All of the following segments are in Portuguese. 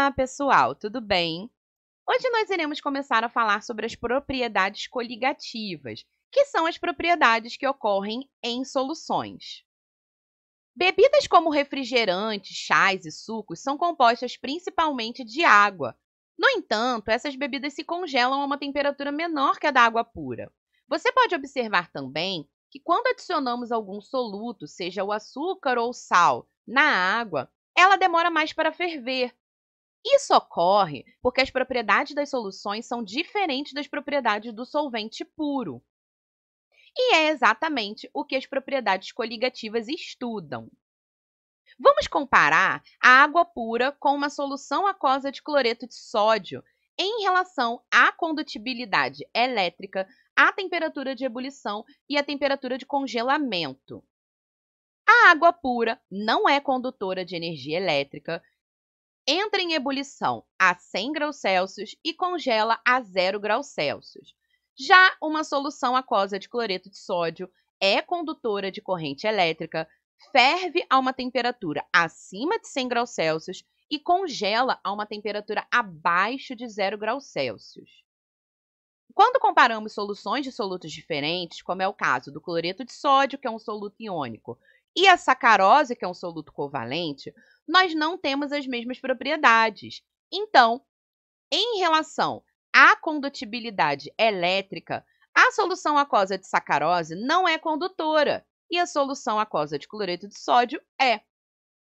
Olá, pessoal, tudo bem? Hoje nós iremos começar a falar sobre as propriedades coligativas, que são as propriedades que ocorrem em soluções. Bebidas como refrigerantes, chás e sucos são compostas principalmente de água. No entanto, essas bebidas se congelam a uma temperatura menor que a da água pura. Você pode observar também que quando adicionamos algum soluto, seja o açúcar ou o sal, na água, ela demora mais para ferver. Isso ocorre porque as propriedades das soluções são diferentes das propriedades do solvente puro. E é exatamente o que as propriedades coligativas estudam. Vamos comparar a água pura com uma solução aquosa de cloreto de sódio em relação à condutibilidade elétrica, à temperatura de ebulição e à temperatura de congelamento. A água pura não é condutora de energia elétrica, entra em ebulição a 100 graus Celsius e congela a 0 graus Celsius. Já uma solução aquosa de cloreto de sódio é condutora de corrente elétrica, ferve a uma temperatura acima de 100 graus Celsius e congela a uma temperatura abaixo de 0 graus Celsius. Quando comparamos soluções de solutos diferentes, como é o caso do cloreto de sódio, que é um soluto iônico, e a sacarose, que é um soluto covalente, nós não temos as mesmas propriedades. Então, em relação à condutibilidade elétrica, a solução aquosa de sacarose não é condutora e a solução aquosa de cloreto de sódio é.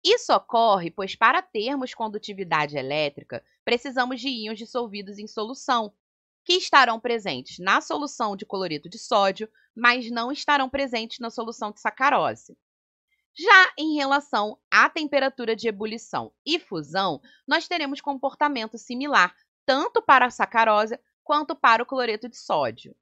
Isso ocorre pois, para termos condutividade elétrica, precisamos de íons dissolvidos em solução, que estarão presentes na solução de cloreto de sódio, mas não estarão presentes na solução de sacarose. Já em relação à temperatura de ebulição e fusão, nós teremos comportamento similar, tanto para a sacarose quanto para o cloreto de sódio.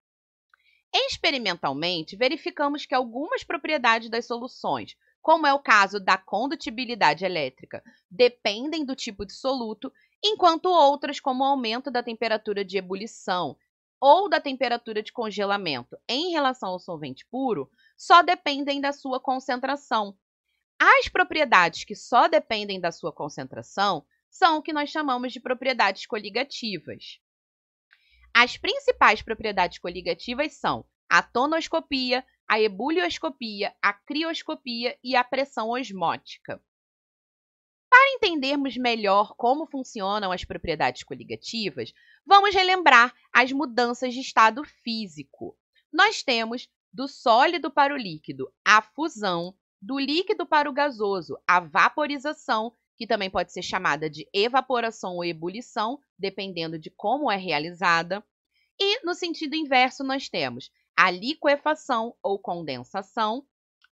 Experimentalmente, verificamos que algumas propriedades das soluções, como é o caso da condutibilidade elétrica, dependem do tipo de soluto, enquanto outras, como o aumento da temperatura de ebulição ou da temperatura de congelamento em relação ao solvente puro, só dependem da sua concentração. As propriedades que só dependem da sua concentração são o que nós chamamos de propriedades coligativas. As principais propriedades coligativas são a tonoscopia, a ebulioscopia, a crioscopia e a pressão osmótica. Para entendermos melhor como funcionam as propriedades coligativas, vamos relembrar as mudanças de estado físico. Nós temos do sólido para o líquido a fusão, do líquido para o gasoso a vaporização, que também pode ser chamada de evaporação ou ebulição, dependendo de como é realizada. E, no sentido inverso, nós temos a liquefação ou condensação,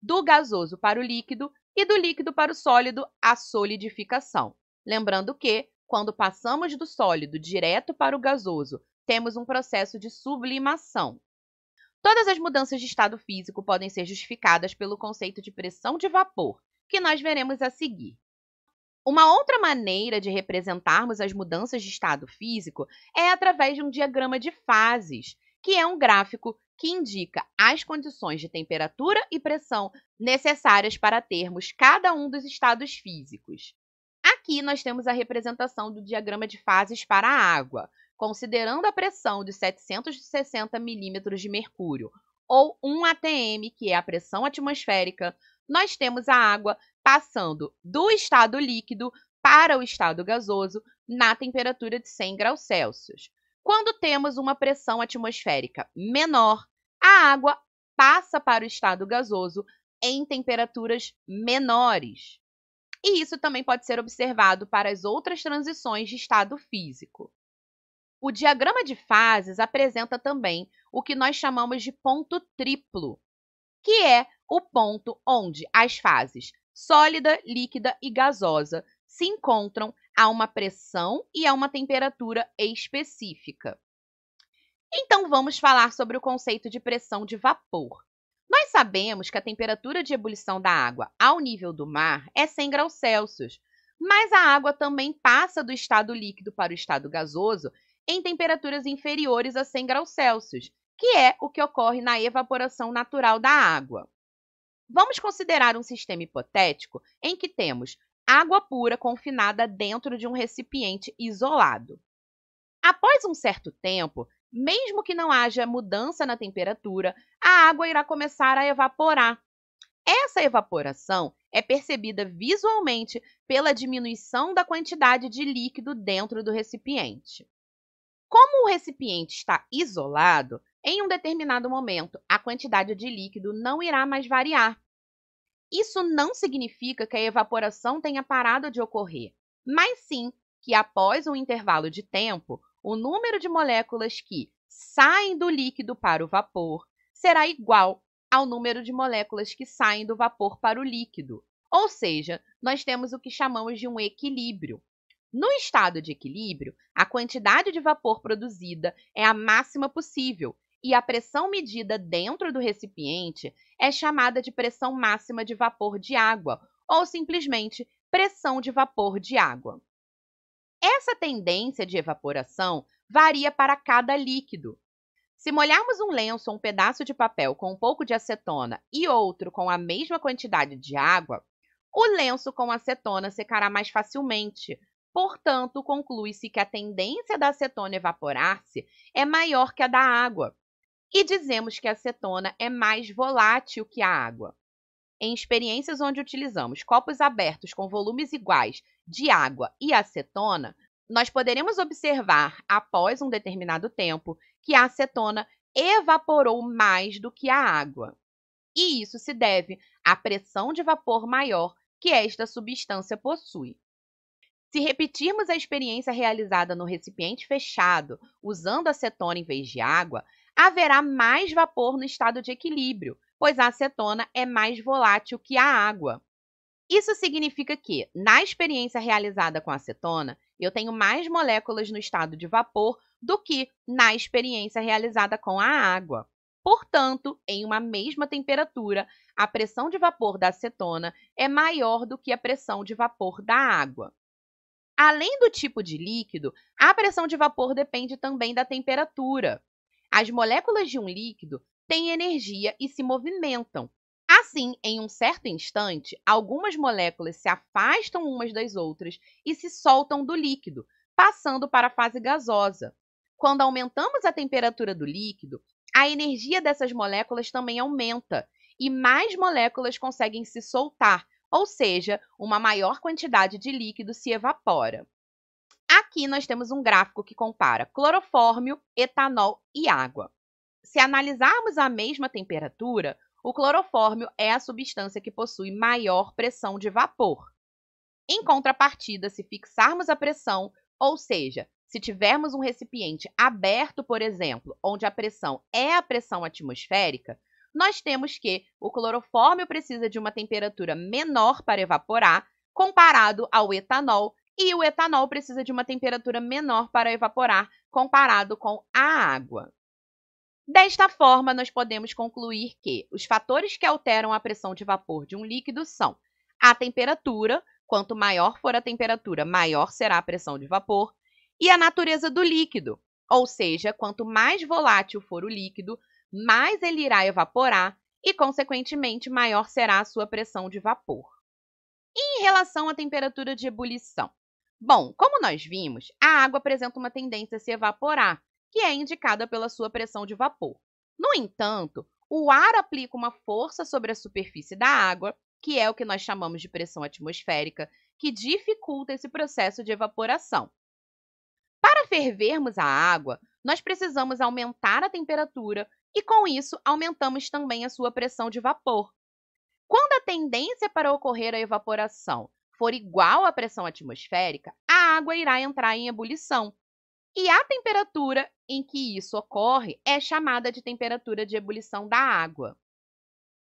do gasoso para o líquido e do líquido para o sólido, a solidificação. Lembrando que, quando passamos do sólido direto para o gasoso, temos um processo de sublimação. Todas as mudanças de estado físico podem ser justificadas pelo conceito de pressão de vapor, que nós veremos a seguir. Uma outra maneira de representarmos as mudanças de estado físico é através de um diagrama de fases, que é um gráfico que indica as condições de temperatura e pressão necessárias para termos cada um dos estados físicos. Aqui nós temos a representação do diagrama de fases para a água, considerando a pressão de 760 milímetros de mercúrio, ou 1 atm, que é a pressão atmosférica, nós temos a água passando do estado líquido para o estado gasoso na temperatura de 100 graus Celsius. Quando temos uma pressão atmosférica menor, a água passa para o estado gasoso em temperaturas menores. E isso também pode ser observado para as outras transições de estado físico. O diagrama de fases apresenta também o que nós chamamos de ponto triplo, que é o ponto onde as fases sólida, líquida e gasosa se encontram a uma pressão e a uma temperatura específica. Então, vamos falar sobre o conceito de pressão de vapor. Nós sabemos que a temperatura de ebulição da água ao nível do mar é 100 graus Celsius, mas a água também passa do estado líquido para o estado gasoso em temperaturas inferiores a 100 graus Celsius, que é o que ocorre na evaporação natural da água. Vamos considerar um sistema hipotético em que temos água pura confinada dentro de um recipiente isolado. Após um certo tempo, mesmo que não haja mudança na temperatura, a água irá começar a evaporar. Essa evaporação é percebida visualmente pela diminuição da quantidade de líquido dentro do recipiente. Como o recipiente está isolado, em um determinado momento, a quantidade de líquido não irá mais variar. Isso não significa que a evaporação tenha parado de ocorrer, mas sim que, após um intervalo de tempo, o número de moléculas que saem do líquido para o vapor será igual ao número de moléculas que saem do vapor para o líquido. Ou seja, nós temos o que chamamos de um equilíbrio. No estado de equilíbrio, a quantidade de vapor produzida é a máxima possível e a pressão medida dentro do recipiente é chamada de pressão máxima de vapor de água, ou simplesmente pressão de vapor de água. Essa tendência de evaporação varia para cada líquido. Se molharmos um lenço ou um pedaço de papel com um pouco de acetona e outro com a mesma quantidade de água, o lenço com acetona secará mais facilmente. Portanto, conclui-se que a tendência da acetona evaporar-se é maior que a da água. E dizemos que a acetona é mais volátil que a água. Em experiências onde utilizamos copos abertos com volumes iguais de água e acetona, nós poderemos observar, após um determinado tempo, que a acetona evaporou mais do que a água. E isso se deve à pressão de vapor maior que esta substância possui. Se repetirmos a experiência realizada no recipiente fechado, usando acetona em vez de água, haverá mais vapor no estado de equilíbrio, pois a acetona é mais volátil que a água. Isso significa que, na experiência realizada com acetona, eu tenho mais moléculas no estado de vapor do que na experiência realizada com a água. Portanto, em uma mesma temperatura, a pressão de vapor da acetona é maior do que a pressão de vapor da água. Além do tipo de líquido, a pressão de vapor depende também da temperatura. As moléculas de um líquido têm energia e se movimentam. Assim, em um certo instante, algumas moléculas se afastam umas das outras e se soltam do líquido, passando para a fase gasosa. Quando aumentamos a temperatura do líquido, a energia dessas moléculas também aumenta e mais moléculas conseguem se soltar, ou seja, uma maior quantidade de líquido se evapora. Aqui nós temos um gráfico que compara clorofórmio, etanol e água. Se analisarmos a mesma temperatura, o clorofórmio é a substância que possui maior pressão de vapor. Em contrapartida, se fixarmos a pressão, ou seja, se tivermos um recipiente aberto, por exemplo, onde a pressão é a pressão atmosférica, nós temos que o clorofórmio precisa de uma temperatura menor para evaporar, comparado ao etanol, e o etanol precisa de uma temperatura menor para evaporar, comparado com a água. Desta forma, nós podemos concluir que os fatores que alteram a pressão de vapor de um líquido são a temperatura, quanto maior for a temperatura, maior será a pressão de vapor, e a natureza do líquido, ou seja, quanto mais volátil for o líquido, mais ele irá evaporar e, consequentemente, maior será a sua pressão de vapor. E em relação à temperatura de ebulição? Bom, como nós vimos, a água apresenta uma tendência a se evaporar, que é indicada pela sua pressão de vapor. No entanto, o ar aplica uma força sobre a superfície da água, que é o que nós chamamos de pressão atmosférica, que dificulta esse processo de evaporação. Para fervermos a água, nós precisamos aumentar a temperatura e, com isso, aumentamos também a sua pressão de vapor. Quando a tendência para ocorrer a evaporação for igual à pressão atmosférica, a água irá entrar em ebulição. E a temperatura em que isso ocorre é chamada de temperatura de ebulição da água.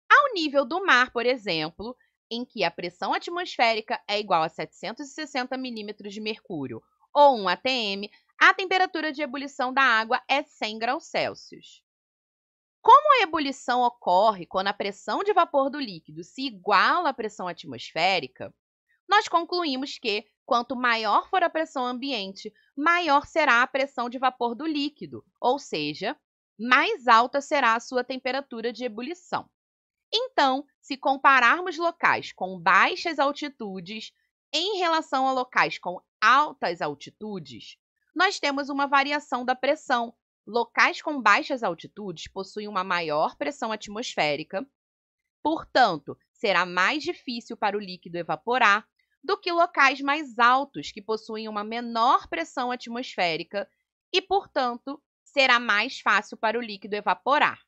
Ao nível do mar, por exemplo, em que a pressão atmosférica é igual a 760 milímetros de mercúrio ou 1 atm, a temperatura de ebulição da água é 100 graus Celsius. Como a ebulição ocorre quando a pressão de vapor do líquido se iguala à pressão atmosférica, nós concluímos que, quanto maior for a pressão ambiente, maior será a pressão de vapor do líquido, ou seja, mais alta será a sua temperatura de ebulição. Então, se compararmos locais com baixas altitudes, Em relação a locais com altas altitudes, nós temos uma variação da pressão. Locais com baixas altitudes possuem uma maior pressão atmosférica, portanto, será mais difícil para o líquido evaporar do que locais mais altos, que possuem uma menor pressão atmosférica e, portanto, será mais fácil para o líquido evaporar.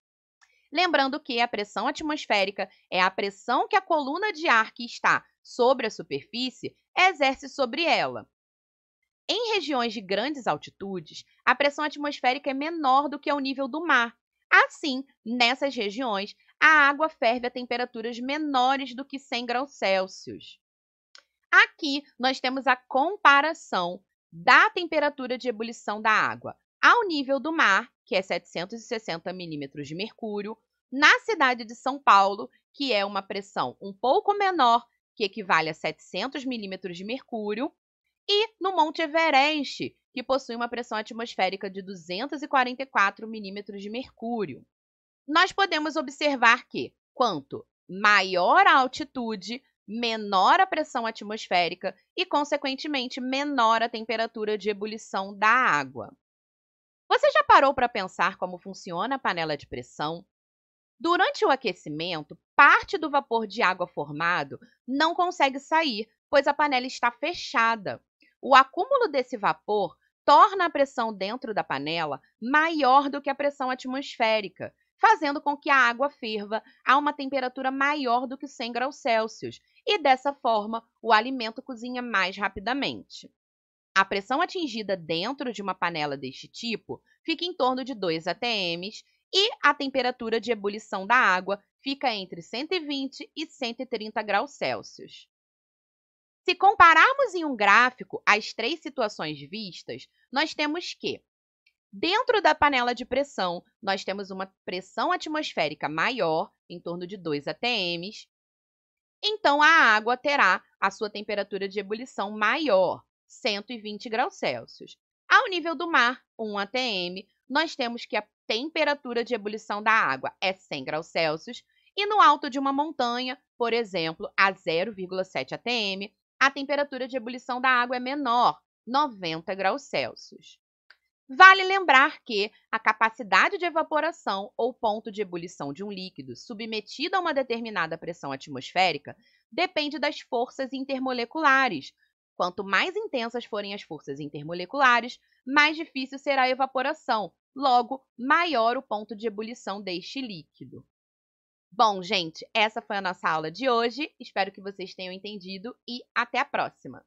Lembrando que a pressão atmosférica é a pressão que a coluna de ar que está sobre a superfície exerce sobre ela. Em regiões de grandes altitudes, a pressão atmosférica é menor do que ao nível do mar. Assim, nessas regiões, a água ferve a temperaturas menores do que 100 graus Celsius. Aqui, nós temos a comparação da temperatura de ebulição da água ao nível do mar, que é 760 milímetros de mercúrio, na cidade de São Paulo, que é uma pressão um pouco menor, que equivale a 700 milímetros de mercúrio, e no Monte Everest, que possui uma pressão atmosférica de 244 milímetros de mercúrio. Nós podemos observar que, quanto maior a altitude, menor a pressão atmosférica e, consequentemente, menor a temperatura de ebulição da água. Você já parou para pensar como funciona a panela de pressão? Durante o aquecimento, parte do vapor de água formado não consegue sair, pois a panela está fechada. O acúmulo desse vapor torna a pressão dentro da panela maior do que a pressão atmosférica, fazendo com que a água ferva a uma temperatura maior do que 100 graus Celsius, e dessa forma o alimento cozinha mais rapidamente. A pressão atingida dentro de uma panela deste tipo fica em torno de 2 atm e a temperatura de ebulição da água fica entre 120 e 130 graus Celsius. Se compararmos em um gráfico as três situações vistas, nós temos que, dentro da panela de pressão, nós temos uma pressão atmosférica maior, em torno de 2 atm, então a água terá a sua temperatura de ebulição maior, 120 graus Celsius. Ao nível do mar, 1 atm, nós temos que a temperatura de ebulição da água é 100 graus Celsius e no alto de uma montanha, por exemplo, a 0,7 atm, a temperatura de ebulição da água é menor, 90 graus Celsius. Vale lembrar que a capacidade de evaporação ou ponto de ebulição de um líquido submetido a uma determinada pressão atmosférica depende das forças intermoleculares. Quanto mais intensas forem as forças intermoleculares, mais difícil será a evaporação, logo, maior o ponto de ebulição deste líquido. Bom, gente, essa foi a nossa aula de hoje. Espero que vocês tenham entendido e até a próxima!